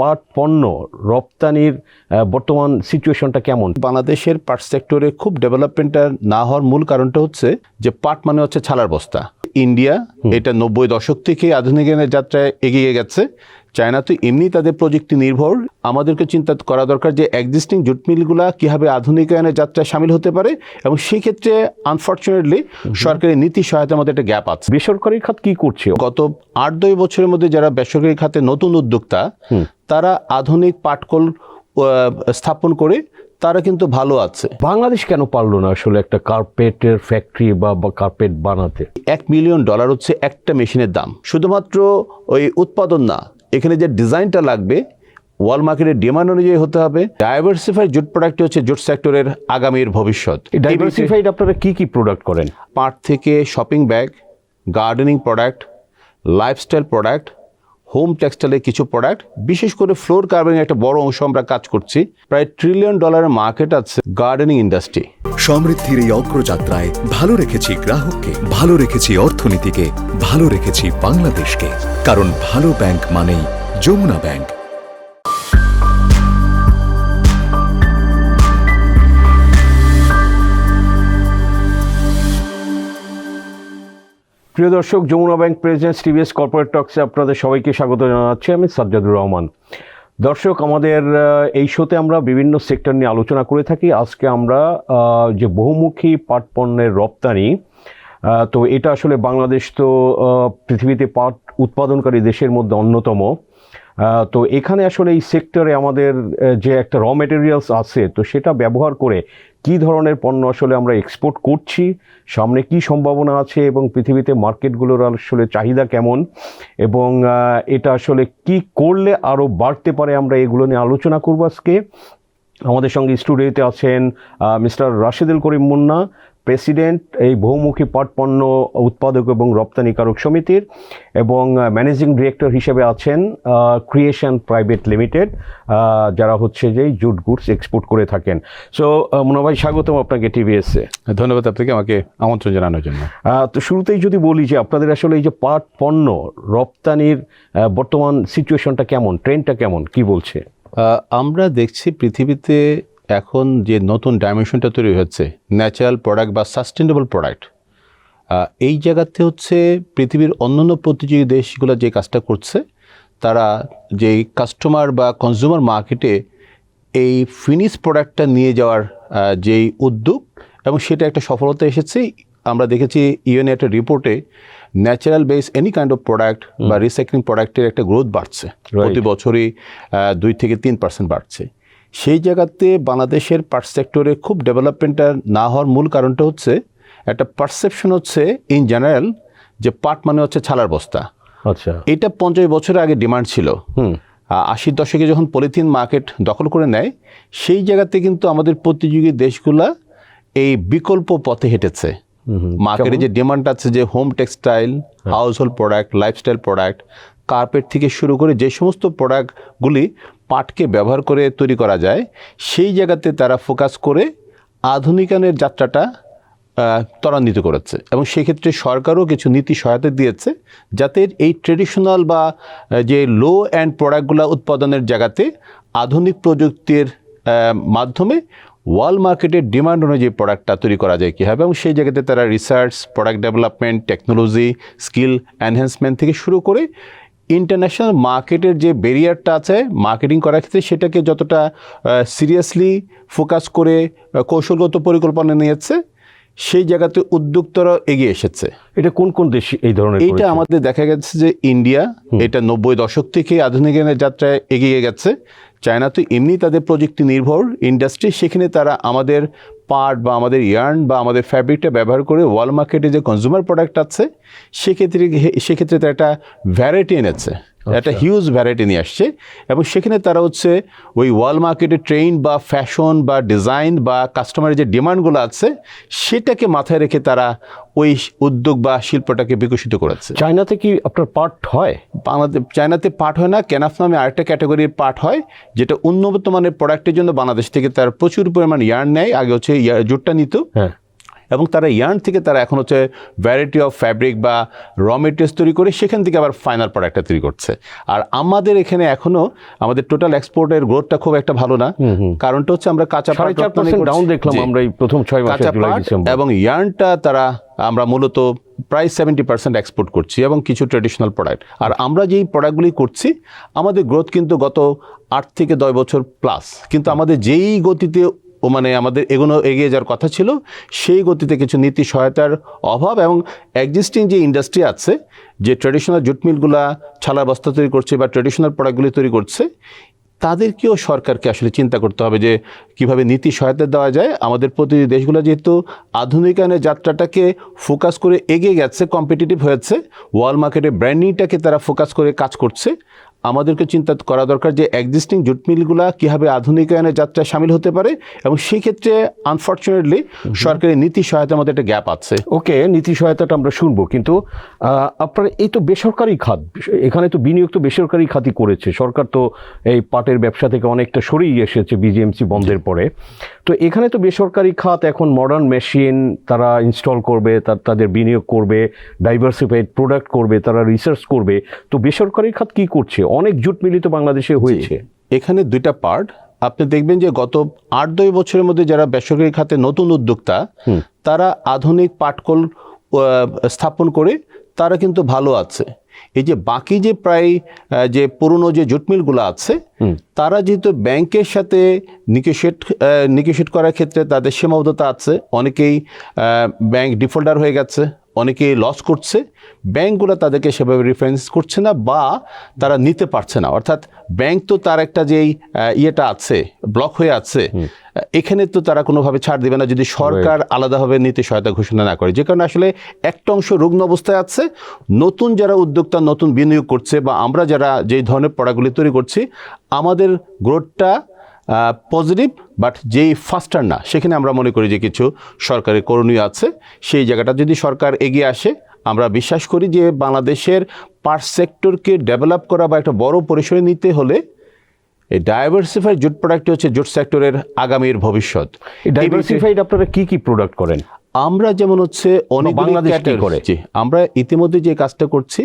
পাট পণ্য রপ্তানির বর্তমান সিচুয়েশনটা কেমন? বাংলাদেশের পাট সেক্টরে খুব ডেভেলপমেন্টটা না হওয়ার মূল কারণটা হচ্ছে যে পাট মানে হচ্ছে ছালার বস্তা। ইন্ডিয়া এটা 90 দশক থেকে আধুনিকায়নের যাত্রায় এগিয়ে গেছে। চায়না তো এমনি তাদের প্রযুক্তি নির্ভর। আমাদেরকে চিন্তা করা দরকার যে এক্সিস্টিং জুট মিলগুলা কীভাবে আধুনিকায়নের যাত্রায় সামিল হতে পারে, এবং সেই ক্ষেত্রে আনফর্চুনেটলি সরকারি নীতি সহায়তার মধ্যে একটা গ্যাপ আছে। বেসরকারি খাত কি করছে? গত 8-10 বছরের মধ্যে যারা বেসরকারি খাতে নতুন উদ্যোক্তা, তারা আধুনিক পাটকল স্থাপন করে তারা কিন্তু ভালো আছে। বাংলাদেশ কেন পারলো না আসলে একটা কার্পেটের ফ্যাক্টরি বা কার্পেট বানাতে? $1 মিলিয়ন হচ্ছে একটা মেশিনের দাম। শুধুমাত্র ওই উৎপাদন না, এখানে যে ডিজাইনটা লাগবে ওয়ার্ল্ড মার্কেটের ডিমান্ড অনুযায়ী হতে হবে। ডাইভার্সিফাইড জুট প্রোডাক্ট হচ্ছে জুট সেক্টরের আগামীর ভবিষ্যৎ। ডাইভার্সিফাইড আপনারা কি কি প্রোডাক্ট করেন? পাট থেকে shopping bag, gardening product, lifestyle product, home টেক্সটাইলের কিছু প্রোডাক্ট, বিশেষ করে ফ্লোর কার্ভিং একটা বড় অংশ আমরা কাজ করছি। প্রায় $1 ট্রিলিয়ন মার্কেট আছে গার্ডেনিং ইন্ডাস্ট্রি। সমৃদ্ধির এই অগ্রযাত্রায় ভালো রেখেছি গ্রাহককে, ভালো রেখেছি অর্থনীতিকে, ভালো রেখেছি বাংলাদেশকে। কারণ ভালো ব্যাংক মানেই যমুনা ব্যাংক। প্রিয় দর্শক, Jamuna bank presents TVS corporate টক্সে আপনাদের সবাইকে স্বাগত জানাচ্ছি। আমি সাজ্জাদুর রহমান। দর্শক, আমাদের এই শোতে আমরা বিভিন্ন সেক্টর নিয়ে আলোচনা করে থাকি। আজকে আমরা যে বহুমুখী পাট পণ্যের রপ্তানি, তো এটা আসলে বাংলাদেশ তো পৃথিবীতে পাট উৎপাদনকারী দেশের মধ্যে অন্যতম। তো এখানে আসলে এই সেক্টরে আমাদের যে একটা র মেটেরিয়ালস আছে, তো সেটা ব্যবহার করে কি ধরনের পণ্য আসলে আমরা এক্সপোর্ট করছি, সামনে কি সম্ভাবনা আছে, এবং পৃথিবীতে মার্কেটগুলোর আসলে চাহিদা কেমন, এবং এটা আসলে কি করলে আরও বাড়তে পারে, আমরা এগুলো নিয়ে আলোচনা করব আজকে। আমাদের সঙ্গে স্টুডিওতে আছেন মিস্টার রাশেদুল করিম মুন্না, প্রেসিডেন্ট এই বহুমুখী পাট পণ্য উৎপাদক এবং রপ্তানিকারক সমিতির, এবং ম্যানেজিং ডিরেক্টর হিসেবে আছেন ক্রিয়েশন প্রাইভেট লিমিটেড, যারা হচ্ছে যে জুট গুডস এক্সপোর্ট করে থাকেন। সো মুন্না ভাই, স্বাগতম আপনাকে টিভিএসে। ধন্যবাদ আপনাকে আমাকে আমন্ত্রণ জানানোর জন্য। তো শুরুতেই যদি বলি যে আপনাদের আসলে এই যে পাট পণ্য রপ্তানির বর্তমান সিচুয়েশনটা কেমন, ট্রেন্ডটা কেমন, কি বলছে? আমরা দেখছি পৃথিবীতে এখন যে নতুন ডাইমেনশনটা তৈরি হচ্ছে, ন্যাচারাল প্রোডাক্ট বা সাস্টেনেবল প্রোডাক্ট, এই জায়গাতে হচ্ছে পৃথিবীর অন্যান্য প্রতিযোগী দেশগুলো যে কাজটা করছে, তারা যে কাস্টমার বা কনজিউমার মার্কেটে এই ফিনিশ প্রোডাক্টটা নিয়ে যাওয়ার যেই উদ্যোগ, এবং সেটা একটা সফলতা এসেছে। আমরা দেখেছি ইউএনএ একটা রিপোর্টে natural base any kind of product বা রিসাইক্লিং প্রোডাক্টের একটা গ্রোথ বাড়ছে, প্রতি বছরই 2-3% বাড়ছে। সেই জায়গাতে বাংলাদেশের পাট সেক্টরে খুব ডেভেলপমেন্টটা না হওয়ার মূল কারণটা হচ্ছে একটা পারসেপশন হচ্ছে ইন জেনারেল যে পাট মানে হচ্ছে ছালার বস্তা। আচ্ছা, এটা 50 বছর আগে ডিমান্ড ছিল। 80 দশকে যখন পলিথিন মার্কেট দখল করে নেয়, সেই জায়গাতে কিন্তু আমাদের প্রতিযোগী দেশগুলা এই বিকল্প পথে হেঁটেছে। মার্কেটে যে ডিমান্ড আছে যে home textile, house hold product, lifestyle product, carpet থেকে শুরু করে যে সমস্ত প্রোডাক্টগুলি পাটকে ব্যবহার করে তৈরি করা যায়, সেই জায়গাতে তারা ফোকাস করে আধুনিকায়নের যাত্রাটা ত্বরান্বিত করেছে, এবং সেক্ষেত্রে সরকারও কিছু নীতি সহায়তা দিয়েছে যাতে এই ট্রেডিশনাল বা যে লো অ্যান্ড প্রোডাক্টগুলো উৎপাদনের জায়গাতে আধুনিক প্রযুক্তির মাধ্যমে ওয়ার্ল্ড মার্কেটের ডিমান্ড অনুযায়ী প্রোডাক্টটা তৈরি করা যায় কীভাবে, এবং সেই জায়গাতে তারা research, product development, technology, skill enhancement থেকে শুরু করে ইন্টারন্যাশনাল মার্কেটের যে ব্যারিয়ারটা আছে মার্কেটিং করার ক্ষেত্রে, সেটাকে যতটা সিরিয়াসলি ফোকাস করে কৌশলগত পরিকল্পনা নিয়েছে, সেই জায়গাতে উদ্যোক্তারা এগিয়ে এসেছে। এটা কোন কোন দেশ এই ধরনের? এইটা আমাদের দেখা গেছে যে ইন্ডিয়া এটা 90 দশক থেকে আধুনিকায়নের যাত্রায় এগিয়ে গেছে। চায়না তো এমনি তাদের প্রযুক্তি নির্ভর ইন্ডাস্ট্রি, সেখানে তারা আমাদের পাট বা আমাদের ইয়ার্ন বা আমাদের ফ্যাব্রিকটা ব্যবহার করে ওয়ার্ল্ড মার্কেটে যে কনজিউমার প্রোডাক্ট আছে, সেক্ষেত্রে তারা একটা ভ্যারাইটি এনেছে, একটা হিউজ ভ্যারাইটি নিয়ে আসছে, এবং সেখানে তারা হচ্ছে ওই ওয়ার্ল্ড মার্কেটে ট্রেন্ড বা ফ্যাশন বা ডিজাইন বা কাস্টমারের যে ডিমান্ডগুলো আছে, সেটাকে মাথায় রেখে তারা ওই উদ্যোগ বা শিল্পটাকে বিকশিত করেছে। চায়নাতে কি আপনার পাট হয়? চায়নাতে পাট হয় না, কেনাফ নামে আরেকটা ক্যাটাগরির পাট হয়, যেটা উন্নত মানের প্রোডাক্টের জন্য বাংলাদেশ থেকে তার প্রচুর পরিমাণ ইয়ার্ন নেয়। আগে হচ্ছে জুটটা নিত, এবং তারা ইয়ার্ন থেকে তারা এখন হচ্ছে ভ্যারাইটি অফ ফ্যাব্রিক বা র মেটেরিয়ালস তৈরি করে সেখান থেকে আবার ফাইনাল প্রোডাক্টটা তৈরি করছে। আর আমাদের এখানে এখনো আমাদের টোটাল এক্সপোর্টের গ্রোথটা খুব একটা ভালো না, কারণটা হচ্ছে আমরা কাঁচা পাট 4.5% ডাউন দেখলাম আমরা এই প্রথম 6 মাসে, কাঁচা জুলাই পাট ডিসেম্বর। এবং ইয়ার্নটা তারা আমরা মূলত প্রায় 70% এক্সপোর্ট করছি এবং কিছু ট্রেডিশনাল প্রোডাক্ট। আর আমরা যেই প্রোডাক্টগুলি করছি আমাদের গ্রোথ কিন্তু গত 8 থেকে 10 বছর প্লাস, কিন্তু আমাদের যেই গতিতে মানে আমাদের এগিয়ে যাওয়ার কথা ছিল সেই গতিতে কিছু নীতি সহায়তার অভাব এবং এক্সিস্টিং যে ইন্ডাস্ট্রি আছে, যে ট্রেডিশনাল জুট মিলগুলা ছালার বস্তা তৈরি করছে বা ট্রেডিশনাল প্রোডাক্টগুলি তৈরি করছে, তাদেরকেও সরকারকে আসলে চিন্তা করতে হবে যে কিভাবে নীতি সহায়তা দেওয়া যায়। আমাদের প্রতিটি দেশগুলো যেহেতু আধুনিকায়নের যাত্রাটাকে ফোকাস করে এগিয়ে গেছে, কম্পিটিটিভ হয়েছে, ওয়ার্ল্ড মার্কেটে ব্র্যান্ডিংটাকে তারা ফোকাস করে কাজ করছে, আমাদেরকে চিন্তা করা দরকার যে এক্সিস্টিং জুট মিলগুলা কীভাবে আধুনিকায়নের যাত্রায় সামিল হতে পারে, এবং সেই ক্ষেত্রে আনফর্চুনেটলি সরকারের নীতি সহায়তার মধ্যে একটা গ্যাপ আছে। ওকে, নীতি সহায়তাটা আমরা শুনবো, কিন্তু আপনার এই তো বেসরকারি খাত, এখানে তো বিনিয়োগ তো বেসরকারি খাতই করেছে, সরকার তো এই পাটের ব্যবসা থেকে অনেকটা সরেই এসেছে বিজিএমসি বন্ধের পরে। তো এখানে তো বেসরকারি খাত এখন মডার্ন মেশিন তারা ইনস্টল করবে, তাদের বিনিয়োগ করবে, ডাইভার্সিফাইড প্রোডাক্ট করবে, তারা রিসার্চ করবে। তো বেসরকারি খাত কি করছে? অনেক জুট মিলই তো বাংলাদেশে হয়েছে। এখানে দুইটা পার্ট। আপনি দেখবেন যে গত 8-10 বছরের মধ্যে যারা বেসরকারি খাতে নতুন উদ্যোক্তা, তারা আধুনিক পাটকল স্থাপন করে তারা কিন্তু ভালো আছে। এই যে বাকি যে প্রায় যে পুরনো যে জুট মিলগুলো আছে, তারা যেহেতু ব্যাংকের সাথে নিগোশিয়েট করার ক্ষেত্রে তাদের সীমাবদ্ধতা আছে, অনেকেই ব্যাংক ডিফল্টার হয়ে গেছে, অনেকেই লস করছে, ব্যাংকগুলো তাদেরকে সেভাবে রেফারেন্স করছে না বা তারা নিতে পারছে না। অর্থাৎ ব্যাংক তো তার একটা যেই ইয়েটা আছে, ব্লক হয়ে আছে, এখানে তো তারা কোনোভাবে ছাড় দেবে না যদি সরকার আলাদাভাবে নীতি সহায়তা ঘোষণা না করে। যে কারণে আসলে একটা অংশ রুগ্ন অবস্থায় আছে। নতুন যারা উদ্যোক্তা নতুন বিনিয়োগ করছে বা আমরা যারা যেই ধরনের প্রোডাক্টগুলি তৈরি করছি, আমাদের গ্রোথটা পজিটিভ, বাট যেই ফাস্টার না, সেখানে আমরা মনে করি যে কিছু সরকারের করণীয় আছে। সেই জায়গাটা যদি সরকার এগিয়ে আসে, আমরা বিশ্বাস করি যে বাংলাদেশের পাট সেক্টরকে ডেভেলপ করা বা একটা বড় পরিসরে নিতে হলে এই ডাইভার্সিফাইড জুট প্রোডাক্ট হচ্ছে জুট সেক্টরের আগামীর ভবিষ্যৎ। ডাইভার্সিফাইড আপনারা কি কি প্রোডাক্ট করেন? আমরা যেমন হচ্ছে অনেক বাংলাদেশ কি করে, আমরা ইতিমধ্যে যে কাজটা করছি,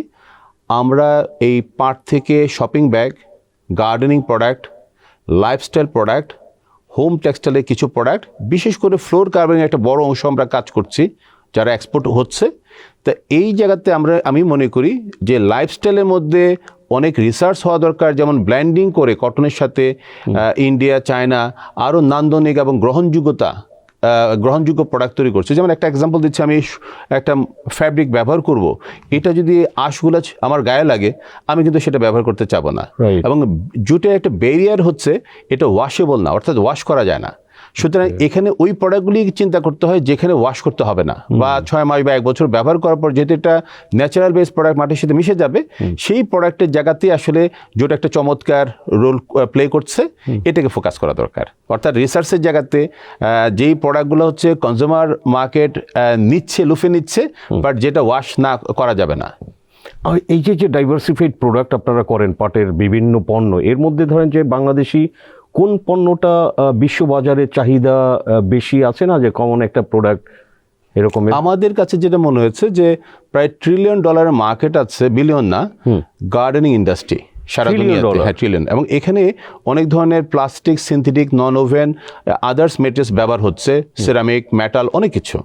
আমরা এই পাট থেকে shopping bag, gardening product, lifestyle product, home টেক্সটাইলের কিছু প্রোডাক্ট, বিশেষ করে ফ্লোর কার্ভিং একটা বড় অংশ আমরা কাজ করছি যারা এক্সপোর্ট হচ্ছে। তা এই জায়গাতে আমি মনে করি যে লাইফস্টাইলের মধ্যে অনেক রিসার্চ হওয়া দরকার, যেমন ব্ল্যান্ডিং করে কটনের সাথে ইন্ডিয়া, চায়না আরও নান্দনিক এবং গ্রহণযোগ্য প্রোডাক্ট তৈরি করছে। যেমন একটা এক্সাম্পল দিচ্ছি, আমি একটা ফ্যাব্রিক ব্যবহার করব, এটা যদি আঁশগুলো আমার গায়ে লাগে, আমি কিন্তু সেটা ব্যবহার করতে চাবো না। এবং জুটের একটা ব্যারিয়ার হচ্ছে এটা ওয়াশেবল না, অর্থাৎ ওয়াশ করা যায় না। সুতরাং এখানে ওই প্রোডাক্টগুলি চিন্তা করতে হয় যেখানে ওয়াশ করতে হবে না, বা 6 মাস বা 1 বছর ব্যবহার করার পর যেহেতু এটা ন্যাচারাল বেস প্রোডাক্ট মাটির সাথে মিশে যাবে, সেই প্রোডাক্টের জায়গাতেই আসলে যেটা একটা চমৎকার রোল প্লে করছে, এটাকে ফোকাস করা দরকার। অর্থাৎ রিসার্চের জায়গাতে যেই প্রোডাক্টগুলো হচ্ছে কনজিউমার মার্কেট লুফে নিচ্ছে, বাট যেটা ওয়াশ না করা যাবে না। এই যে ডাইভার্সিফাইড প্রোডাক্ট আপনারা করেন পাটের বিভিন্ন পণ্য, এর মধ্যে ধরেন যে বাংলাদেশি কোন পণ্যটা বিশ্ববাজারে চাহিদা বেশি আছে না, যে কমন একটা প্রোডাক্ট এরকম? আমাদের কাছে যেটা মনে হয়েছে যে প্রায় $1 ট্রিলিয়ন মার্কেট আছে, বিলিয়ন না, গার্ডেনিং ইন্ডাস্ট্রি সারা দুনিয়াতে। হ্যাঁ, ট্রিলিয়ন। এবং এখানে অনেক ধরনের plastic, synthetic, non woven, others materials ব্যবহার হচ্ছে, সিরামিক, মেটাল, অনেক কিছু।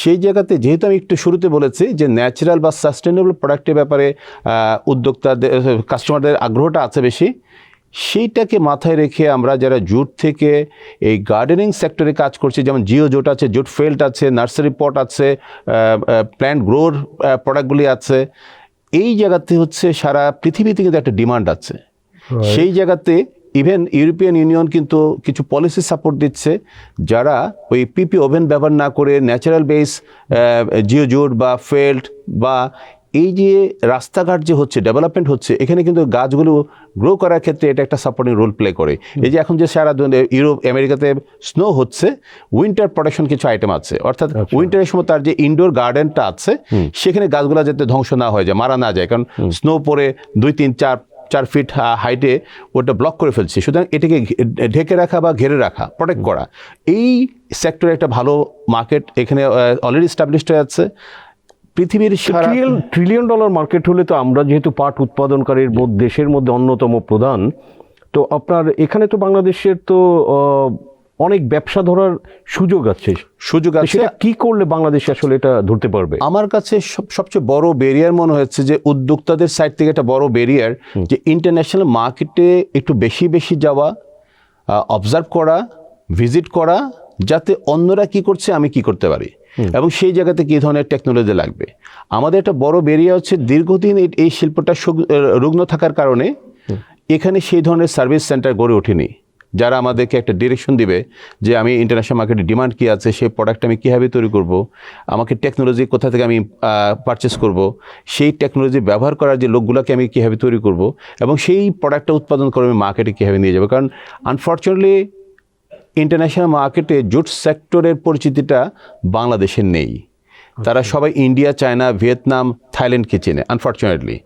সেই জায়গাতে যেহেতু আমি একটু শুরুতে বলেছি যে ন্যাচারাল বা সাস্টেনেবল প্রোডাক্টের ব্যাপারে উদ্যোক্তাদের, কাস্টমারদের আগ্রহটা আছে বেশি, সেইটাকে মাথায় রেখে আমরা যারা জুট থেকে এই গার্ডেনিং সেক্টরে কাজ করছি, যেমন জিও জুট আছে, জুট ফেল্ট আছে, নার্সারি পট আছে, প্ল্যান্ট গ্রোর প্রোডাক্টগুলি আছে, এই জায়গাতে হচ্ছে সারা পৃথিবীতে কিন্তু একটা ডিমান্ড আছে। সেই জায়গাতে ইভেন ইউরোপিয়ান ইউনিয়ন কিন্তু কিছু পলিসি সাপোর্ট দিচ্ছে, যারা ওই পিপি ওভেন ব্যবহার না করে ন্যাচারাল বেস জিও জুট বা ফেল্ট বা এই যে রাস্তাঘাট যে হচ্ছে, ডেভেলপমেন্ট হচ্ছে, এখানে কিন্তু গাছগুলো গ্রো করার ক্ষেত্রে এটা একটা সাপোর্টিং রোল প্লে করে। এই যে এখন যে সারা ইউরোপ, আমেরিকাতে স্নো হচ্ছে, উইন্টার প্রোটেকশন কিছু আইটেম আছে, অর্থাৎ উইন্টারের সময় তার যে ইনডোর গার্ডেনটা আছে, সেখানে গাছগুলো যাতে ধ্বংস না হয়ে যায়, মারা না যায়, কারণ স্নো পরে 2, 3, 4 4 ফিট হাইটে ওটা ব্লক করে ফেলছে। সুতরাং এটাকে ঢেকে রাখা বা ঘেরে রাখা, প্রোটেক্ট করা, এই সেক্টরে একটা ভালো মার্কেট এখানে অলরেডি এস্টাবলিশড হয়ে আছে। পৃথিবীর ট্রিলিয়ন ডলার মার্কেট হলে তো আমরা যেহেতু পাট উৎপাদনকারীর দেশের মধ্যে অন্যতম প্রধান, তো আপনার এখানে তো বাংলাদেশের তো অনেক ব্যবসা ধরার সুযোগ আছে। সেটা কি করলে বাংলাদেশ আসলে এটা ধরতে পারবে? আমার কাছে সবচেয়ে বড় ব্যারিয়ার মনে হচ্ছে যে উদ্যোক্তাদের সাইড থেকে একটা বড় ব্যারিয়ার, যে ইন্টারন্যাশনাল মার্কেটে একটু বেশি বেশি যাওয়া, অবজার্ভ করা, ভিজিট করা, যাতে অন্যরা কি করছে আমি কি করতে পারি, এবং সেই জায়গাতে কী ধরনের টেকনোলজি লাগবে। আমাদের একটা বড় ব্যারিয়ার হচ্ছে দীর্ঘদিন এই শিল্পটা রুগ্ন থাকার কারণে এখানে সেই ধরনের সার্ভিস সেন্টার গড়ে ওঠেনি, যারা আমাদেরকে একটা ডিরেকশন দিবে যে আমি ইন্টারন্যাশনাল মার্কেটে ডিমান্ড কী আছে, সেই প্রোডাক্ট আমি কীভাবে তৈরি করব, আমাকে টেকনোলজি কোথা থেকে আমি পারচেস করব, সেই টেকনোলজি ব্যবহার করার যে লোকগুলোকে আমি কীভাবে তৈরি করব, এবং সেই প্রোডাক্টটা উৎপাদন করে আমি মার্কেটে কীভাবে নিয়ে যাবো। কারণ আনফর্চুনেটলি ইন্টারন্যাশনাল মার্কেটে জুট সেক্টরের পরিচিতিটা বাংলাদেশের নেই। তারা সবাই ইন্ডিয়া, চায়না, ভিয়েতনাম, থাইল্যান্ডকে চেনে আনফর্চুনেটলি।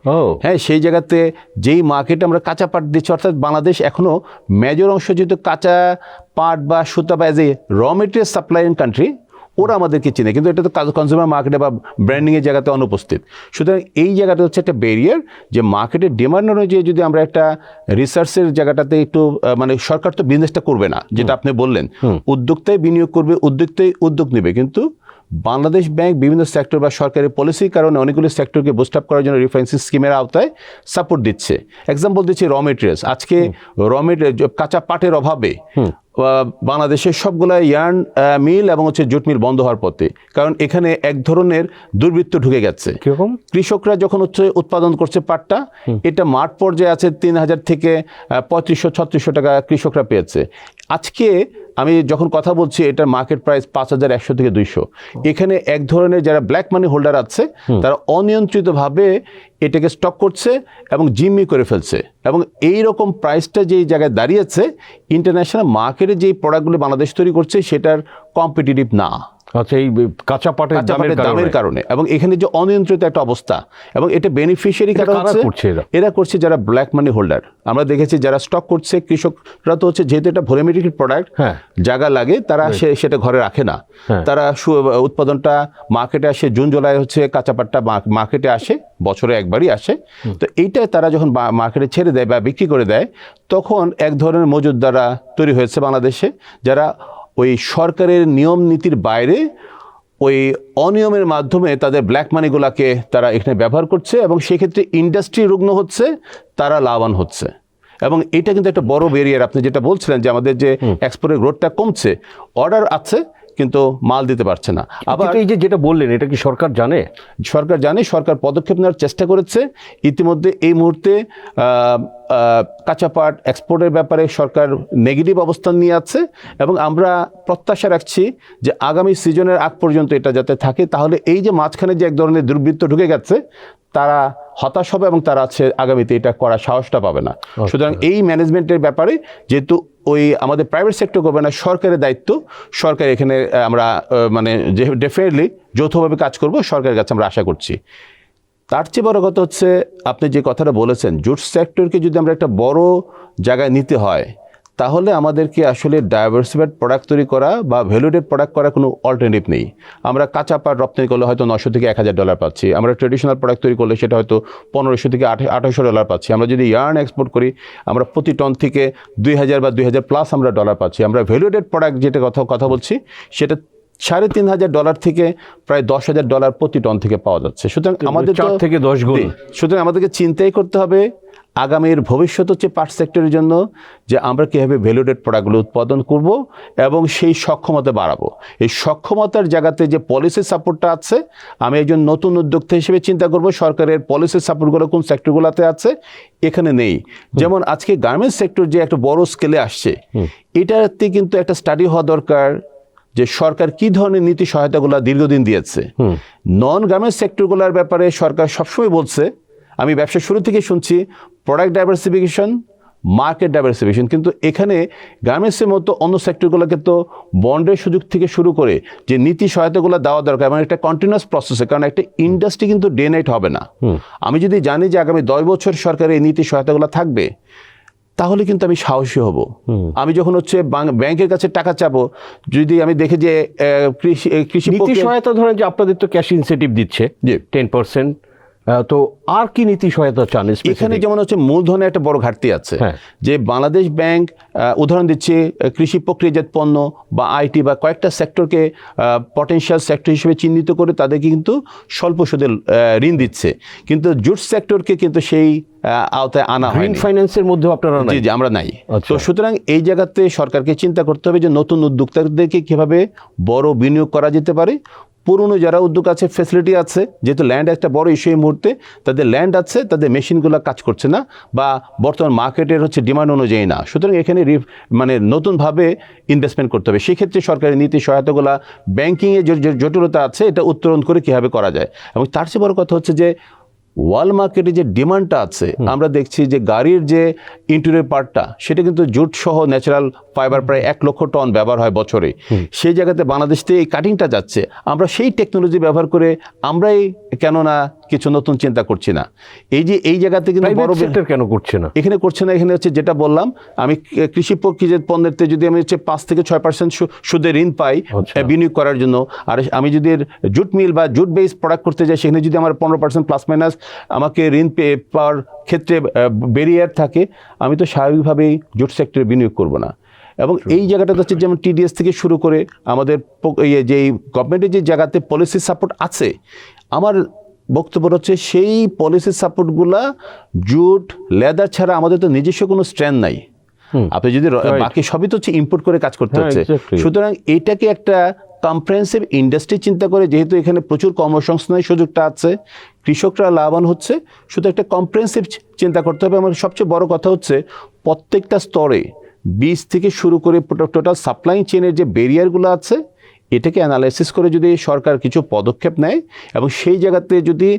হ্যাঁ, সেই জায়গাতে যেই মার্কেটে আমরা কাঁচা পাট দিচ্ছি, অর্থাৎ বাংলাদেশ এখনও মেজর অংশ যেহেতু কাঁচা পাট বা সুতা বা এজ এ র মেটেরিয়াল সাপ্লাইং কান্ট্রি, ওরা আমাদেরকে চেনে, কিন্তু এটা তো কনজিউমার মার্কেটে বা ব্র্যান্ডিংয়ের জায়গাতে অনুপস্থিত। সুতরাং এই জায়গাটা হচ্ছে একটা ব্যারিয়ার, যে মার্কেটের ডিমান্ড অনুযায়ী যদি আমরা একটা রিসার্চের জায়গাটাতে একটু মানে সরকার তো বিজনেসটা করবে না, যেটা আপনি বললেন, উদ্যোক্তায় বিনিয়োগ করবে, উদ্যোক্তায় উদ্যোগ নেবে, কিন্তু বাংলাদেশ ব্যাংক বিভিন্ন সেক্টর বা সরকারি পলিসির কারণে অনেকগুলো সেক্টরকে বুস্ট আপ করার জন্য রিফাইন্যান্সিং স্কিমের আওতায় সাপোর্ট দিচ্ছে। এক্সাম্পল দিচ্ছি র মেটেরিয়ালস। আজকে কাঁচা পাটের অভাবে বাংলাদেশের সবগুলা ইয়ার্ন মিল এবং জুট মিল বন্ধ হওয়ার পথে, কারণ এখানে এক ধরনের দুর্বৃত্ত ঢুকে গেছে। কৃষকরা যখন উৎপাদন করছে পাটটা, এটা মাঠ পর্যায়ে আছে 3,000 থেকে 3500-3600 টাকা কৃষকরা পেয়েছে। আজকে আমি যখন কথা বলছি, এটার মার্কেট প্রাইস 5,100 থেকে 200। এখানে এক ধরনের যারা ব্ল্যাক মানি হোল্ডার আছে, তারা অনিয়ন্ত্রিতভাবে এটাকে স্টক করছে এবং জিম্মি করে ফেলছে, এবং এই রকম প্রাইসটা যেই জায়গায় দাঁড়িয়েছে, ইন্টারন্যাশনাল মার্কেটে যেই প্রোডাক্টগুলো বাংলাদেশ তৈরি করছে সেটার কম্পিটিটিভ না। আচ্ছা, এই কাঁচা পাটের দামের কারণে, এবং এখানে যে অনিয়ন্ত্রিত একটা অবস্থা, এবং এটা বেনিফিশিয়ারি কারা হচ্ছে, এরা করছে যারা ব্ল্যাক মানি হোল্ডার। আমরা দেখেছি যারা স্টক করছে, কৃষকরা তো হচ্ছে, যেহেতু এটা ভলিউমেট্রিক প্রোডাক্ট, জায়গা লাগে, তারা সেটা ঘরে রাখে না, তারা উৎপাদনটা মার্কেটে আসে, জুন জুলাই হচ্ছে কাঁচা পাটটা মার্কেটে আসে, বছরে একবারই আসে। তো এইটা তারা যখন মার্কেটে ছেড়ে দেয় বা বিক্রি করে দেয়, তখন এক ধরনের মজুতদাররা তৈরি হয়েছে বাংলাদেশে, যারা ওই সরকারের নিয়ম নীতির বাইরে ওই অনিয়মের মাধ্যমে তাদের ব্ল্যাক মানিগুলাকে তারা এখানে ব্যবহার করছে, এবং সেক্ষেত্রে ইন্ডাস্ট্রি রুগ্ন হচ্ছে, তারা লাভবান হচ্ছে। এবং এটা কিন্তু একটা বড় ব্যারিয়ার। আপনি যেটা বলছিলেন যে আমাদের যে এক্সপোর্টের গ্রোথটা কমছে, অর্ডার আছে কিন্তু মাল দিতে পারছে না। আবার এই যে যেটা বললেন, এটা কি সরকার জানে? সরকার জানে, সরকার পদক্ষেপ নেওয়ার চেষ্টা করেছে ইতিমধ্যে। এই মুহূর্তে কাঁচা পাট এক্সপোর্টের ব্যাপারে সরকার নেগেটিভ অবস্থান নিয়ে আছে, এবং আমরা প্রত্যাশা রাখছি যে আগামী সিজনের আগ পর্যন্ত এটা যাতে থাকে, তাহলে এই যে মাঝখানে যে এক ধরনের দুর্বৃত্ত ঢুকে গেছে, তারা হতাশ হবে এবং তারা আগামীতে এটা করার সাহসটা পাবে না। সুতরাং এই ম্যানেজমেন্টের ব্যাপারে যেহেতু ওই আমাদের প্রাইভেট সেক্টর করবে না, সরকারের দায়িত্ব, সরকার এখানে আমরা মানে ডেফিনেটলি যৌথভাবে কাজ করব, সরকারের কাছে আমরা আশা করছি। তার চেয়ে বড় কথা হচ্ছে, আপনি যে কথাটা বলেছেন, জুট সেক্টরকে যদি আমরা একটা বড় জায়গায় নিতে হয়, তাহলে আমাদেরকে আসলে ডাইভার্সিফাইড প্রোডাক্ট তৈরি করা বা ভ্যালুডেড প্রোডাক্ট করার কোনো অল্টারনেটিভ নেই। আমরা কাঁচা পাট রপ্তানি করলে হয়তো $900 থেকে $1,000 পাচ্ছি, আমরা ট্রেডিশনাল প্রোডাক্ট তৈরি করলে সেটা হয়তো $1,500 থেকে $2,800 পাচ্ছি। আমরা যদি ইয়ার্ন এক্সপোর্ট করি, আমরা প্রতি টন থেকে 2,000 বা 2,000+ আমরা ডলার পাচ্ছি। আমরা ভ্যালুডেড প্রোডাক্ট যেটা কথা বলছি, সেটা $3,500 থেকে প্রায় $10,000 প্রতি টন থেকে পাওয়া যাচ্ছে। সুতরাং আমাদের 4 থেকে 10 গুণ। সুতরাং আমাদেরকে চিন্তাই করতে হবে আগামীর ভবিষ্যৎ হচ্ছে পাট সেক্টরের জন্য, যে আমরা কীভাবে ভ্যালুডেড প্রোডাক্টগুলো উৎপাদন করব এবং সেই সক্ষমতা বাড়াবো। এই সক্ষমতার জায়গাতে যে পলিসি সাপোর্টটা আছে, আমি একজন নতুন উদ্যোক্তা হিসেবে চিন্তা করব সরকারের পলিসি সাপোর্টগুলো কোন সেক্টরগুলোতে আছে, এখানে নেই। যেমন আজকে গার্মেন্টস সেক্টর যে একটা বড় স্কেলে আসছে, এটাতে কিন্তু একটা স্টাডি হওয়া দরকার যে সরকার কি ধরনের নীতি সহায়তাগুলো দীর্ঘদিন দিয়েছে। নন গার্মেন্টস সেক্টরগুলোর ব্যাপারে সরকার সবসময় বলছে, আমি ব্যবসা শুরু থেকে শুনছি, প্রোডাক্ট ডাইভার্সিফিকেশন, মার্কেট ডাইভার্সিফিকেশন। কিন্তু এখানে গার্মেন্টসের মতো অন্য সেক্টরগুলোকে তো বন্ডের সুযোগ থেকে শুরু করে যে নীতি সহায়তাগুলো দেওয়া দরকার, এবং একটা কন্টিনিউয়াস প্রসেসে, কারণ একটা ইন্ডাস্ট্রি কিন্তু ডে নাইট হবে না। আমি যদি জানি যে আগামী 10 বছর সরকারের এই নীতি সহায়তাগুলো থাকবে, তাহলে কিন্তু আমি সাহসী হব। আমি যখন হচ্ছে ব্যাংকের কাছে টাকা চাবো, যদি আমি দেখি যে কৃষি নীতি সহায়তা ধরেন যে আপনাদের তো ক্যাশ ইনসেন্টিভ দিচ্ছে 10%, তো আর কি নীতি সহায়তা চান? এখানে যেমন হচ্ছে মূলধনের একটা বড় ঘাটতি আছে, যে বাংলাদেশ ব্যাংক উদাহরণ দিচ্ছে কৃষি প্রক্রিয়াজাত পণ্য বা আইটি বা কয়েকটা সেক্টরকে পটেনশিয়াল সেক্টর হিসেবে চিহ্নিত করে তাদেরকে কিন্তু স্বল্প সুদে ঋণ দিচ্ছে, কিন্তু জুট সেক্টরকে কিন্তু সেই আওতায় আনা হয়। গ্রিন ফাইন্যান্সের মধ্যে আপনারা নাই? জি, আমরা নাই। তো সুতরাং এই জায়গাতে সরকারকে চিন্তা করতে হবে যে নতুন উদ্যোক্তাদেরকে কিভাবে বড় বিনিয়োগ করা যেতে পারে। পুরনো যারা উদ্যোগ আছে, ফ্যাসিলিটি আছে, যেহেতু ল্যান্ড একটা বড় ইস্যু এই মুহূর্তে, তাদের ল্যান্ড আছে, তাদের মেশিনগুলো কাজ করছে না বা বর্তমান মার্কেটের হচ্ছে ডিমান্ড অনুযায়ী না, সুতরাং এখানে মানে নতুনভাবে ইনভেস্টমেন্ট করতে হবে। সেক্ষেত্রে সরকারের নীতি সহায়তাগুলো ব্যাংকিংয়ে যে জটিলতা আছে এটা উত্তরণ করে কীভাবে করা যায়। এবং তার চেয়ে বড় কথা হচ্ছে যে ওয়ার্ল্ড মার্কেটে যে ডিমান্ডটা আছে, আমরা দেখছি যে গাড়ির যে ইন্টেরিয়র পার্টটা সেটা কিন্তু জুট সহ ন্যাচারাল ফাইবার প্রায় 1 লক্ষ টন ব্যবহার হয় বছরে। সেই জায়গাতে বাংলাদেশ থেকে এই কাটিংটা যাচ্ছে, আমরা সেই টেকনোলজি ব্যবহার করে আমরাই কেন না কিছু নতুন চিন্তা করছি না? এই জায়গাতে কিন্তু বড় সেক্টর কেন করছে না? এখানে করছে না। এখানে হচ্ছে যেটা বললাম, আমি কৃষি প্রক্রিয়াজাত পণ্যের যদি আমি হচ্ছে 5 থেকে 6% সুদে ঋণ পাই বিনিয়োগ করার জন্য, আর আমি যদি জুট মিল বা জুট বেস প্রোডাক্ট করতে যাই, সেখানে যদি আমার 15% প্লাস মাইনাস আমাকে ঋণ পাওয়ার ক্ষেত্রে ব্যারিয়ার থাকে, আমি তো স্বাভাবিকভাবেই জুট সেক্টরে বিনিয়োগ করব না। এবং এই জায়গাটা হচ্ছে যেমন টিডিএস থেকে শুরু করে আমাদের যে গভর্নমেন্টের যে জায়গাতে পলিসি সাপোর্ট আছে, আমার বক্তব্য হচ্ছে সেই পলিসি সাপোর্টগুলা জুট লেদার ছাড়া আমাদের তো নিজস্ব কোনো স্ট্রেন্থ নাই। আপনি যদি বাকি সবই তো হচ্ছে ইম্পোর্ট করে কাজ করতে হচ্ছে। সুতরাং এইটাকে একটা কম্প্রিহেনসিভ ইন্ডাস্ট্রি চিন্তা করে, যেহেতু এখানে প্রচুর কর্মসংস্থানের সুযোগটা আছে, কৃষকরা লাভবান হচ্ছে, শুধু একটা কম্প্রিহেনসিভ চিন্তা করতে হবে। আমার সবচেয়ে বড় কথা হচ্ছে প্রত্যেকটা স্তরে বীজ থেকে শুরু করে টোটাল সাপ্লাই চেনের যে ব্যারিয়ারগুলো আছে, এটাকে অ্যানালাইসিস করে যদি সরকার কিছু পদক্ষেপ নেয় এবং সেই জায়গাতে যদি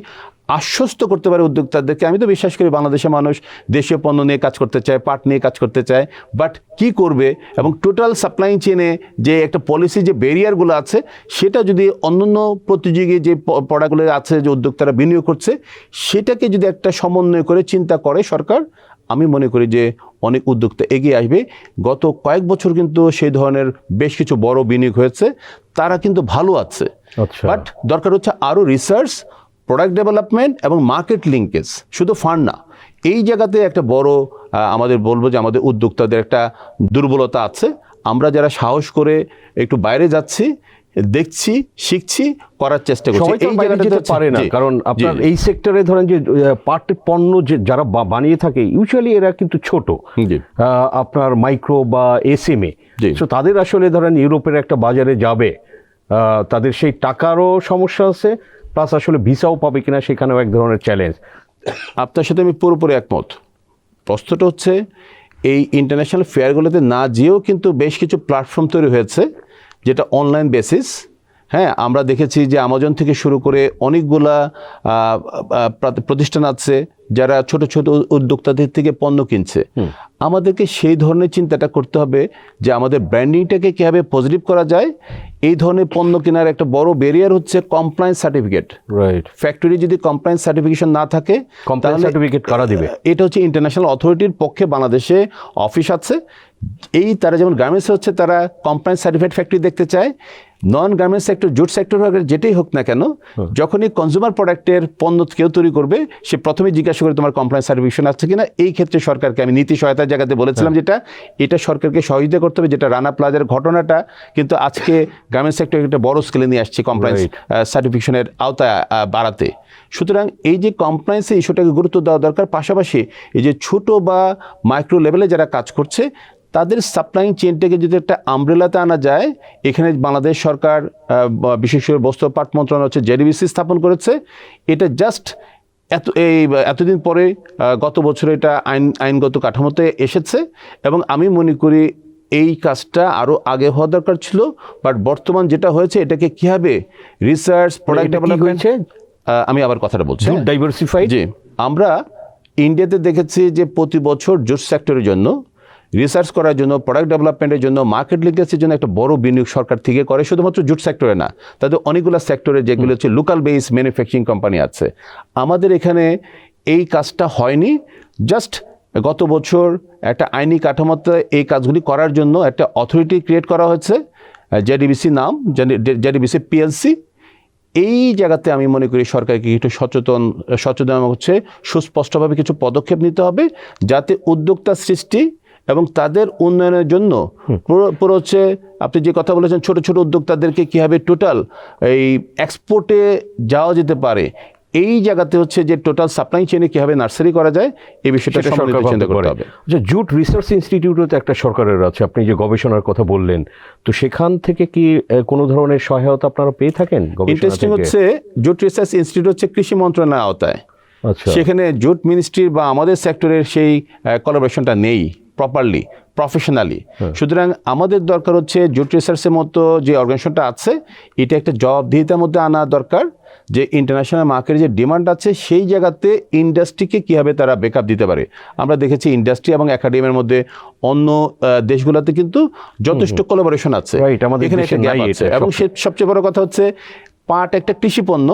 আশ্বস্ত করতে পারে উদ্যোক্তাদেরকে। আমি তো বিশ্বাস করি বাংলাদেশের মানুষ দেশীয় পণ্য নিয়ে কাজ করতে চায়, পাট নিয়ে কাজ করতে চায়, বাট কি করবে এবং টোটাল সাপ্লাই চেনে যে একটা পলিসি যে ব্যারিয়ারগুলো আছে, সেটা যদি অন্যান্য প্রতিযোগী যে প্রোডাক্টগুলো আছে যে উদ্যোক্তারা বিনিয়োগ করছে, সেটাকে যদি একটা সমন্বয় করে চিন্তা করে সরকার, আমি মনে করি যে অনেক উদ্যোক্তা এগিয়ে আসবে। গত কয়েক বছর কিন্তু সেই ধরনের বেশ কিছু বড় বিনিয়োগ হয়েছে, তারা কিন্তু ভালো আছে। বাট দরকার হচ্ছে আরও রিসার্চ, প্রোডাক্ট ডেভেলপমেন্ট এবং মার্কেট লিঙ্কেজ, শুধু ফান্ড না। এই জায়গাতে একটা বড় আমাদের বলবো যে আমাদের উদ্যোক্তাদের একটা দুর্বলতা আছে। আমরা যারা সাহস করে একটু বাইরে যাচ্ছি, দেখছি, শিখছি, করার চেষ্টা করছি, এই জায়গাটাতে পারে না। কারণ আপনার এই সেক্টরে ধরেন যে পাট পণ্য যে যারা বানিয়ে থাকে, ইউজুয়ালি এরা কিন্তু ছোট, আপনার মাইক্রো বা এসএমএ, তো তাদের আসলে ধরেন ইউরোপের একটা বাজারে যাবে, তাদের সেই টাকারও সমস্যা আছে, প্লাস আসলে ভিসাও পাবে কিনা সেখানেও এক ধরনের চ্যালেঞ্জ। আপনার সাথে আমি পুরোপুরি একমত। প্রশ্নটা হচ্ছে এই ইন্টারন্যাশনাল ফেয়ারগুলোতে না যেয়েও কিন্তু বেশ কিছু প্ল্যাটফর্ম তৈরি হয়েছে যেটা অনলাইন বেসিস। হ্যাঁ, আমরা দেখেছি যে আমাজন থেকে শুরু করে অনেকগুলা প্রতিষ্ঠান আছে যারা ছোট ছোট উদ্যোক্তাদের থেকে পণ্য কিনছে। আমাদেরকে সেই ধরনের চিন্তাটা করতে হবে যে আমাদের ব্র্যান্ডিংটাকে কীভাবে পজিটিভ করা যায়। এই ধরনের পণ্য কেনার একটা বড় ব্যারিয়ার হচ্ছে কমপ্লায়েন্স সার্টিফিকেট। রাইট, ফ্যাক্টরি যদি কমপ্লায়েন্স সার্টিফিকেশন না থাকে, কমপ্লায়েন্স সার্টিফিকেট কারা দিবে? এটা হচ্ছে ইন্টারন্যাশনাল অথরিটির পক্ষে বাংলাদেশে অফিস আছে। তারা যেমন গার্মেন্টসে হচ্ছে তারা কমপ্লায়েন্স সার্টিফাইড ফ্যাক্টরি দেখতে চায়। নন গার্মেন্টস সেক্টর, জুট সেক্টর হোক, যেটাই হোক না কেন, যখনই কনজিউমার প্রোডাক্টের পণ্য কেউ তৈরি করবে, সে প্রথমে জিজ্ঞাসা করে তোমার কমপ্লায়েন্স সার্টিফিকেশন আছে কিনা। এই ক্ষেত্রে সরকারকে আমি নীতি সহায়তার জায়গাতে বলেছিলাম যেটা, এটা সরকারকে সহযোগিতা করতে হবে। যেটা রানা প্লাজার ঘটনাটা কিন্তু আজকে গার্মেন্টস সেক্টর একটা বড় স্কেলে নিয়ে আসছে কমপ্লায়েন্স সার্টিফিকেশনের আওতায় বাড়াতে। সুতরাং এই যে কমপ্লায়েন্সের ইস্যুটাকে গুরুত্ব দেওয়া দরকার। পাশাপাশি এই যে ছোট বা মাইক্রো লেভেলে যারা কাজ করছে, তাদের সাপ্লাই চেনটাকে যদি একটা আমব্রেলাতে আনা যায়, এখানে বাংলাদেশ সরকার বিশেষ করে বস্ত্র পাট মন্ত্রণালয় হচ্ছে জেডিবিসি স্থাপন করেছে। এটা জাস্ট এতদিন পরে গত বছর এটা আইনগত কাঠামোতে এসেছে এবং আমি মনে করি এই কাজটা আরও আগে হওয়া দরকার ছিল। বাট বর্তমান যেটা হয়েছে, এটাকে কীভাবে রিসার্চ, প্রোডাক্ট ডেভেলপমেন্ট, আমি আবার কথাটা বলছি, ডাইভার্সিফাইড। জি, আমরা ইন্ডিয়াতে দেখেছি যে প্রতি বছর জুট সেক্টরের জন্য রিসার্চ করার জন্য, প্রোডাক্ট ডেভেলপমেন্টের জন্য, মার্কেট লিঙ্কেজের জন্য একটা বড় বিনিয়োগ সরকার থেকে করে, শুধুমাত্র জুট সেক্টরে না, তাদের অনেকগুলো সেক্টরে যেগুলো হচ্ছে লোকাল বেস ম্যানুফ্যাকচারিং কোম্পানি আছে। আমাদের এখানে এই কাজটা হয়নি। জাস্ট গত বছর একটা আইনি কাঠামোতে এই কাজগুলি করার জন্য একটা অথরিটি ক্রিয়েট করা হয়েছে, জেডিবিসি নাম, জেডিবিসি পিএলসি। এই জায়গাতে আমি মনে করি সরকারকে একটু সচেতন হচ্ছে সুস্পষ্টভাবে কিছু পদক্ষেপ নিতে হবে, যাতে উদ্যোক্তা সৃষ্টি এবং তাদের উন্নয়নের জন্য পুরো হচ্ছে আপনি যে কথা বলেছেন ছোট ছোট উদ্যোক্তাদেরকে কীভাবে টোটাল এই এক্সপোর্টে যাওয়া যেতে পারে, এই জায়গাতে হচ্ছে যে টোটাল সাপ্লাই চেইনে কীভাবে নার্সারি করা যায়, এই বিষয়টা সরকার চিন্তা করতে হবে। আচ্ছা, জুট রিসার্চ ইনস্টিটিউটও তো একটা সরকারের আছে, আপনি যে গবেষণার কথা বললেন, তো সেখান থেকে কি কোনো ধরনের সহায়তা আপনারা পেয়ে থাকেন? ইন্টারেস্টিং হচ্ছে জুট রিসার্চ ইনস্টিটিউট হচ্ছে কৃষি মন্ত্রণালয়ের আওতায়। আচ্ছা, সেখানে জুট মিনিস্ট্রি বা আমাদের সেক্টরের সেই কোলাবোরেশনটা নেই প্রপারলি, প্রফেশনালি। সুতরাং আমাদের দরকার হচ্ছে জুট রিসার্চের মতো যে অর্গানাইজেশনটা আছে, এটা একটা জবাবদিহিতার মধ্যে আনা দরকার, যে ইন্টারন্যাশনাল মার্কেটে যে ডিমান্ড আছে সেই জায়গাতে ইন্ডাস্ট্রিকে কীভাবে তারা ব্যাকআপ দিতে পারে। আমরা দেখেছি ইন্ডাস্ট্রি এবং একাডেমির মধ্যে অন্য দেশগুলোতে কিন্তু যথেষ্ট কোলাবোরেশন আছে, এখানে একটা গ্যাপ আছে। এবং সবচেয়ে বড় কথা হচ্ছে পাট একটা কৃষি পণ্য।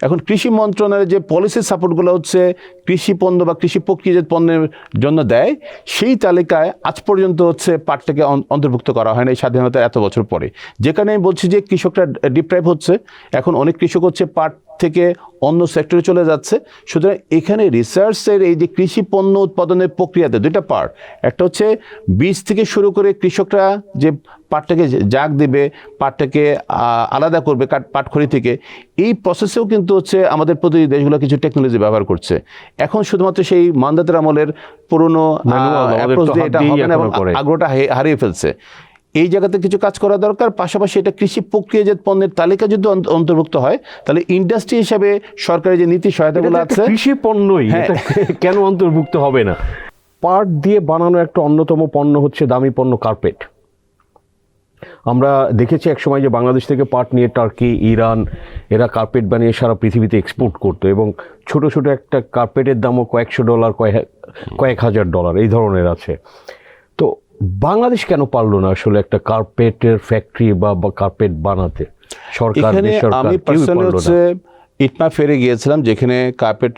এখন কৃষি মন্ত্রণালয়ের যে পলিসি সাপোর্টগুলো হচ্ছে কৃষি পণ্য বা কৃষি প্রক্রিয়াজাত পণ্যের জন্য দেয়, সেই তালিকায় আজ পর্যন্ত হচ্ছে পাটটাকে অন্তর্ভুক্ত করা হয় না এই স্বাধীনতার এত বছর পরে। যেখানে আমি বলছি যে কৃষকরা ডিপ্রাইভ হচ্ছে, এখন অনেক কৃষক হচ্ছে পাট থেকে অন্য সেক্টরে চলে যাচ্ছে। সুতরাং এখানে রিসার্চের এই যে কৃষি পণ্য উৎপাদনের প্রক্রিয়াতে দুইটা পার্ট, একটা হচ্ছে বীজ থেকে শুরু করে কৃষকরা যে পাটটাকে জাগ দেবে, পাটটাকে আলাদা করবে পাটখড়ি থেকে, এই প্রসেসেও কিন্তু হচ্ছে আমাদের প্রতিটি দেশগুলো কিছু টেকনোলজি ব্যবহার করছে। এখন শুধুমাত্র সেই মান্দাতের আমলের পুরনো অ্যাপ্রোচ দিয়ে এটা হবে না এবং আগ্রহটা হারিয়ে ফেলছে। এই জায়গাতে কিছু কাজ করা দরকার। পাশাপাশি এটা কৃষি প্রক্রিয়াজাত পণ্যের তালিকা যদি অন্তর্ভুক্ত হয়, তাহলে ইন্ডাস্ট্রি হিসাবে সরকারের যে নীতি সহায়তাগুলো আছে, কৃষি পণ্যই কেন অন্তর্ভুক্ত হবে না? পাট দিয়ে বানানো একটা অন্যতম পণ্য হচ্ছে দামি পণ্য কার্পেট। আমরা দেখেছি একসময় যে বাংলাদেশ থেকে পাট নিয়ে টার্কি, ইরান এরা কার্পেট বানিয়ে সারা পৃথিবীতে এক্সপোর্ট করতো, এবং ছোট ছোট একটা কার্পেটের দামও $100, কয়েক হাজার ডলার এই ধরনের আছে। তো বাংলাদেশ কেন পারলো না আসলে একটা কার্পেটের ফ্যাক্টরি বা কার্পেট বানাতে? সরকার, আমি পার্সোনালি হচ্ছে ইটমা ফেরে গিয়েছিলাম, যেখানে কার্পেট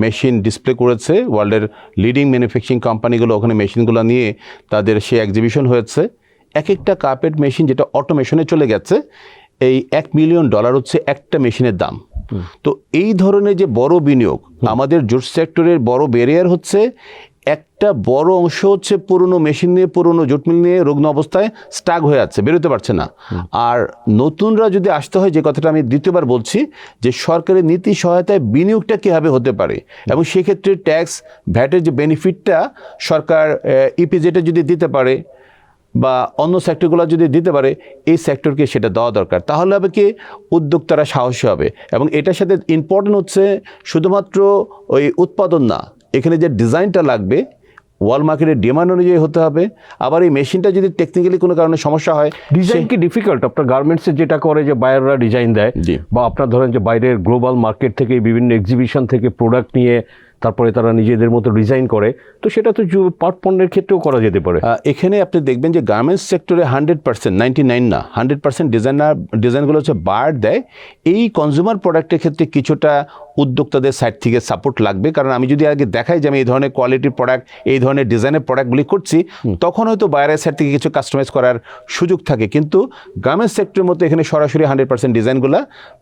মেশিন ডিসপ্লে করেছে ওয়ার্ল্ডের লিডিং ম্যানুফ্যাকচারিং কোম্পানিগুলো, ওখানে মেশিনগুলো নিয়ে তাদের সেই এক্সিবিশন হয়েছে। এক একটা কার্পেট মেশিন যেটা অটোমেশনে চলে গেছে, এই $1 মিলিয়ন হচ্ছে একটা মেশিনের দাম। তো এই ধরনের যে বড় বিনিয়োগ, আমাদের জুট সেক্টরের বড় ব্যারিয়ার হচ্ছে একটা বড় অংশ হচ্ছে পুরনো মেশিন নিয়ে, পুরনো জুট মিল নিয়ে রুগ্ন অবস্থায় স্টাক হয়ে আছে, বেরোতে পারছে না। আর নতুনরা যদি আসতে হয়, যে কথাটা আমি দ্বিতীয়বার বলছি, যে সরকারের নীতি সহায়তায় বিনিয়োগটা কীভাবে হতে পারে, এবং সেক্ষেত্রে ট্যাক্স ভ্যাটের যে বেনিফিটটা সরকার ইপিজেটে যদি দিতে পারে বা অন্য সেক্টরগুলো যদি দিতে পারে, এই সেক্টরকে সেটা দেওয়া দরকার। তাহলে হবে কি, উদ্যোক্তারা সাহসী হবে। এবং এটার সাথে ইম্পর্টেন্ট হচ্ছে শুধুমাত্র ওই উৎপাদন না, এখানে যে ডিজাইনটা লাগবে ওয়ার্ল্ড মার্কেটের ডিমান্ড অনুযায়ী হতে হবে। আবার এই মেশিনটা যদি টেকনিক্যালি কোনো কারণে সমস্যা হয়, ডিজাইন কি ডিফিকাল্ট? আপনার গার্মেন্টসে যেটা করে যে বায়াররা ডিজাইন দেয়, বা আপনার ধরেন যে বাইরের গ্লোবাল মার্কেট থেকে বিভিন্ন এক্সিবিশন থেকে প্রোডাক্ট নিয়ে তারপরে তারা নিজেদের মতো ডিজাইন করে, তো সেটা তো পাট পণ্যের ক্ষেত্রেও করা যেতে পারে। এখানে আপনি দেখবেন যে গার্মেন্টস সেক্টরে 100%, 99 না, 100% ডিজাইনগুলো হচ্ছে বায়ার দেয়। এই কনজিউমার প্রোডাক্টের ক্ষেত্রে কিছুটা উদ্যোক্তাদের সাইড থেকে সাপোর্ট লাগবে, কারণ আমি যদি আগে দেখাই যে আমি এই ধরনের কোয়ালিটির প্রোডাক্ট, এই ধরনের ডিজাইনের প্রোডাক্টগুলি করছি, তখন হয়তো বায়ারের সাইড থেকে কিছু কাস্টমাইজ করার সুযোগ থাকে। কিন্তু গার্মেন্টস সেক্টরের মধ্যে এখানে সরাসরি 100% ডিজাইনগুলো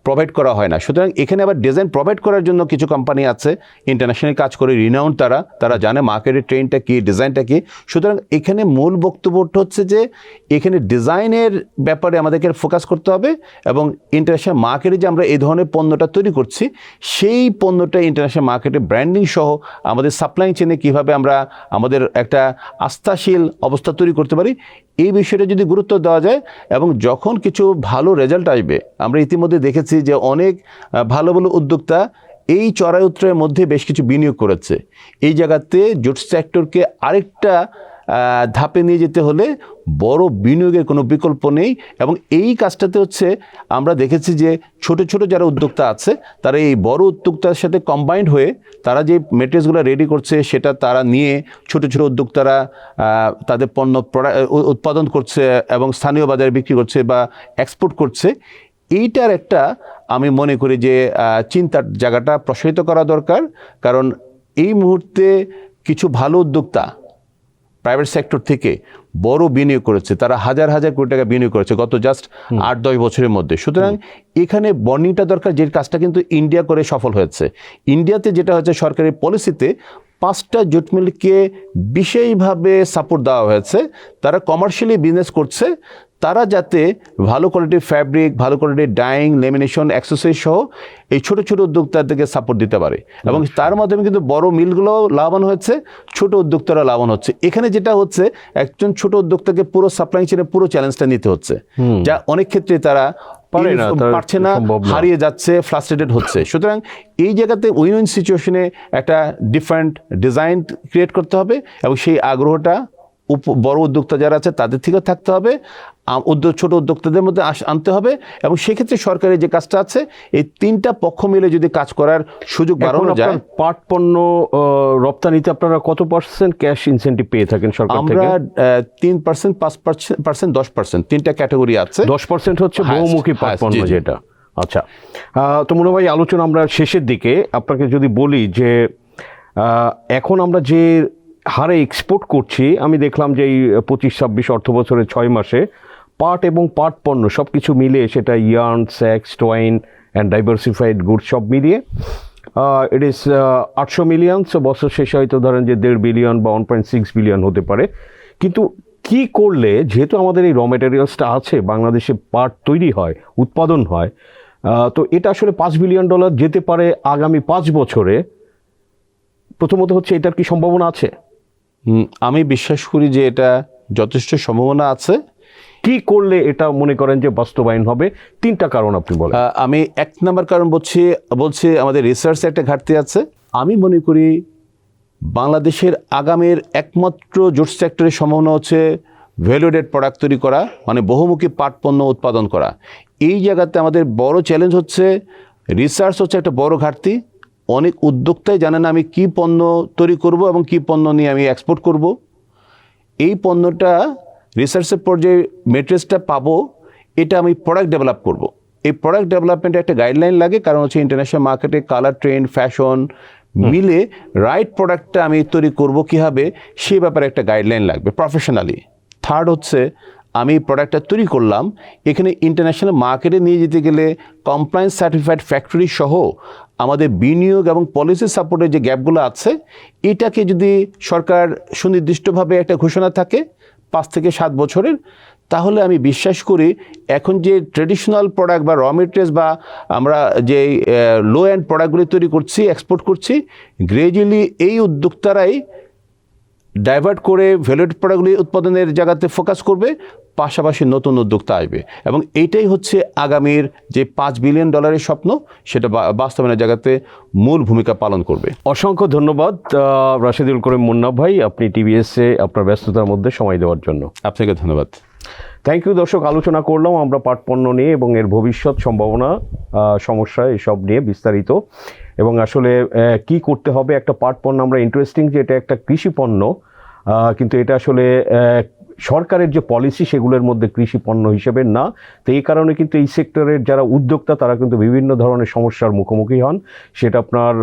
প্রোভাইড করা হয় না। সুতরাং এখানে আবার ডিজাইন প্রোভাইড করার জন্য কিছু কোম্পানি আছে, ইন্টারন্যাশনাল কাজ করে, রিনাউন্ড, তারা জানে মার্কেটের ট্রেন্ডটা কী, ডিজাইনটা কী। সুতরাং এখানে মূল বক্তব্যটা হচ্ছে যে এখানে ডিজাইনের ব্যাপারে আমাদেরকে ফোকাস করতে হবে, এবং ইন্টারন্যাশনাল মার্কেটে যে আমরা এই ধরনের পণ্যটা তৈরি করছি, সেই পণ্যটা ইন্টারন্যাশনাল মার্কেটে ব্র্যান্ডিং সহ আমাদের সাপ্লাই চেনে কীভাবে আমরা আমাদের একটা আস্থাশীল অবস্থা তৈরি করতে পারি, এই বিষয়টা যদি গুরুত্ব দেওয়া যায়, এবং যখন কিছু ভালো রেজাল্ট আসবে, আমরা ইতিমধ্যে দেখেছি যে অনেক ভালো ভালো উদ্যোক্তা এই চড়াই উত্তরের মধ্যে বেশ কিছু বিনিয়োগ করেছে। এই জায়গাতে জুট সেক্টরকে আরেকটা ধাপে নিয়ে যেতে হলে বড় বিনিয়োগের কোনো বিকল্প নেই। এবং এই কাজটাতে হচ্ছে আমরা দেখেছি যে ছোট ছোট যারা উদ্যোক্তা আছে তারা এই বড় উদ্যোক্তার সাথে কম্বাইন্ড হয়ে তারা যে মেটেরিয়ালসগুলো রেডি করছে সেটা তারা নিয়ে ছোট ছোট উদ্যোক্তারা তাদের পণ্য উৎপাদন করছে এবং স্থানীয় বাজারে বিক্রি করছে বা এক্সপোর্ট করছে। এইটার একটা আমি মনে করি যে চিন্তার জায়গাটা প্রসারিত করা দরকার। কারণ এই মুহূর্তে কিছু ভালো উদ্যোক্তা প্রাইভেট সেক্টর থেকে বড় বিনিয়োগ করেছে, তারা হাজার হাজার কোটি টাকা বিনিয়োগ করেছে গত জাস্ট 8-10 বছরের মধ্যে। সুতরাং এখানে বর্নিংটা দরকার, যে কাজটা কিন্তু ইন্ডিয়া করে সফল হয়েছে। ইন্ডিয়াতে যেটা হচ্ছে সরকারি পলিসিতে 5টা জুট মিলকে বিশেষভাবে সাপোর্ট দেওয়া হয়েছে, তারা কমার্শিয়ালি বিজনেস করছে, তারা যাতে ভালো কোয়ালিটির ফ্যাব্রিক, ভালো কোয়ালিটির ডাইং, লেমিনেশন, অ্যাক্সেসরিজ সহ এই ছোট ছোট উদ্যোক্তাদেরকে সাপোর্ট দিতে পারে। এবং তার মাধ্যমে কিন্তু বড় মিলগুলো লাভবান হচ্ছে, ছোট উদ্যোক্তারা লাভবান হচ্ছে। এখানে যেটা হচ্ছে একজন ছোট উদ্যোক্তাকে পুরো সাপ্লাই চেনের পুরো চ্যালেঞ্জটা নিতে হচ্ছে, যা অনেক ক্ষেত্রে তারা পারছে না, হারিয়ে যাচ্ছে, ফ্রাস্ট্রেটেড হচ্ছে। সুতরাং এই জায়গাতে উইন উইন সিচুয়েশনে একটা ডিফারেন্ট ডিজাইন ক্রিয়েট করতে হবে এবং সেই আগ্রহটা বড় উদ্যোক্তা যারা আছে তাদের থেকেও থাকতে হবে, ছোট উদ্যোক্তাদের মধ্যে আনতে হবে। এবং সেক্ষেত্রে সরকারের যে কাজটা আছে এই 3টা পক্ষ মিলে যদি কাজ করার সুযোগ বাড়ানো যায়। পাট পণ্য রপ্তানিতে আপনারা কত % ক্যাশ ইনসেন্টিভ পেয়ে থাকেন সরকার থেকে? আমরা 3%, 5%, 10%, 3টা ক্যাটাগরি আছে। 10% হচ্ছে বহুমুখী পাট পণ্য যেটা। আচ্ছা, তো মনে হয় আলোচনা আমরা শেষের দিকে। আপনাকে যদি বলি যে এখন আমরা যে হারে এক্সপোর্ট করছি, আমি দেখলাম যে এই 25-26 অর্থ বছরের 6 মাসে পাট এবং পাট পণ্য সব কিছু মিলিয়ে, সেটা yarn, sax, টয়েন and diversified goods সব মিলিয়ে ইট ইজ 800 মিলিয়ন। সো বছর শেষে হয়তো ধরেন যে 1.5 বিলিয়ন বা 1.6 বিলিয়ন হতে পারে। কিন্তু কি করলে, যেহেতু আমাদের এই র মেটেরিয়ালসটা আছে, বাংলাদেশে পাট তৈরি হয়, উৎপাদন হয়, তো এটা আসলে $5 বিলিয়ন যেতে পারে আগামী 5 বছরে। প্রথমত হচ্ছে এটার কি সম্ভাবনা আছে? আমি বিশ্বাস করি যে এটা যথেষ্ট সম্ভাবনা আছে। কি করলে এটা মনে করেন যে বাস্তবায়ন হবে? 3টা কারণ আপনি বলেন। আমি 1 নম্বর কারণ বলছি আমাদের রিসার্চে একটা ঘাটতি আছে। আমি মনে করি বাংলাদেশের আগামীর একমাত্র জুট সেক্টরের সম্ভাবনা হচ্ছে ভ্যালুয়েডেড প্রোডাক্ট তৈরি করা, মানে বহুমুখী পাট পণ্য উৎপাদন করা। এই জায়গাতে আমাদের বড় চ্যালেঞ্জ হচ্ছে রিসার্চ হচ্ছে একটা বড় ঘাটতি। অনেক উদ্যোক্তাই জানে না আমি কি পণ্য তৈরি করব এবং কি পণ্য নিয়ে আমি এক্সপোর্ট করব। এই পণ্যটা রিসার্চের পর্যায়ে মেটেরিয়ালসটা পাবো, এটা আমি প্রোডাক্ট ডেভেলপ করব। এই প্রোডাক্ট ডেভেলপমেন্টে একটা গাইডলাইন লাগে, কারণ হচ্ছে ইন্টারন্যাশনাল মার্কেটে কালার, ট্রেন্ড, ফ্যাশন মিলে রাইট প্রোডাক্টটা আমি তৈরি করব কীভাবে, সেই ব্যাপারে একটা গাইডলাইন লাগবে প্রফেশনালি। থার্ড হচ্ছে আমি প্রোডাক্টটা তৈরি করলাম, এখানে ইন্টারন্যাশনাল মার্কেটে নিয়ে যেতে গেলে কমপ্লায়েন্স সার্টিফাইড ফ্যাক্টরি সহ আমাদের বিনিয়োগ এবং পলিসি সাপোর্টের যে গ্যাপগুলো আছে, এটাকে যদি সরকার সুনির্দিষ্টভাবে একটা ঘোষণা থাকে 5 থেকে 7 বছরের, তাহলে আমি বিশ্বাস করি এখন যে ট্রেডিশনাল প্রোডাক্ট বা র মেটেরিয়ালস বা আমরা যে লো এন্ড প্রোডাক্টগুলি তৈরি করছি, এক্সপোর্ট করছি, গ্রেজুয়ালি এই উদ্যোক্তারাই ডাইভার্ট করে ভ্যালুয়েড প্রোডাক্টগুলি উৎপাদনের জায়গাতে ফোকাস করবে, পাশাপাশি নতুন উদ্যোক্তা আসবে। এবং এইটাই হচ্ছে আগামীর যে $5 বিলিয়ন স্বপ্ন, সেটা বাস্তবায়নের জায়গাতে মূল ভূমিকা পালন করবে। অসংখ্য ধন্যবাদ রাশেদুল করিম মুন্না ভাই, আপনি টিভিএসে আপনার ব্যস্ততার মধ্যে সময় দেওয়ার জন্য। আপনাকে ধন্যবাদ। Thank you. দর্শক, আলোচনা করলাম আমরা পাট পণ্য নিয়ে এবং এর ভবিষ্যৎ সম্ভাবনা, সমস্যা, এসব নিয়ে বিস্তারিত। এবং আসলে কি করতে হবে একটা পাট পণ্য। আমরা ইন্টারেস্টিং যে এটা একটা কৃষি পণ্য, কিন্তু এটা আসলে সরকারের যে পলিসি সেগুলোর মধ্যে কৃষি পণ্য হিসেবে না। তো এই কারণে কিন্তু এই সেক্টরের যারা উদ্যোক্তা তারা কিন্তু বিভিন্ন ধরনের সমস্যার মুখোমুখি হন। সেটা আপনার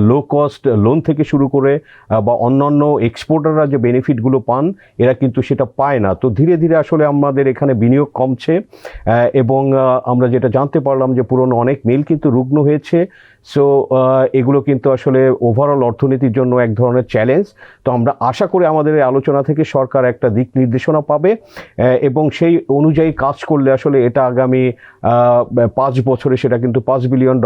লো কস্ট লোন থেকে শুরু করে বা অন্যান্য এক্সপোর্টাররা যে বেনিফিটগুলো পান, এরা কিন্তু সেটা পায় না। তো ধীরে ধীরে আসলে আমাদের এখানে বিনিয়োগ কমছে এবং আমরা যেটা জানতে পারলাম যে পুরনো অনেক মিল কিন্তু রুগ্ন হয়েছে। সো এগুলো কিন্তু আসলে ওভারঅল অর্থনীতির জন্য এক ধরনের চ্যালেঞ্জ। তো আমরা আশা করি আমাদের এই আলোচনা থেকে সরকার একটা দিক নির্দেশনা পাবে এবং সেই অনুযায়ী কাজ করলে আসলে এটা আগামী 5 বছরে সেটা কিন্তু $5 বিলিয়ন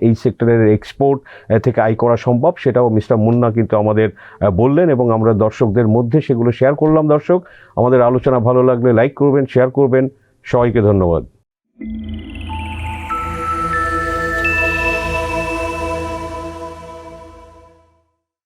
এই সেক্টরের এক্সপোর্ট থেকে আয় করা সম্ভব। সেটাও মিস্টার মুন্না কিন্তু আমাদের বললেন এবং আমরা দর্শকদের মধ্যে সেগুলো শেয়ার করলাম। দর্শক, আমাদের আলোচনা ভালো লাগলে লাইক করবেন, শেয়ার করবেন। সবাইকে ধন্যবাদ।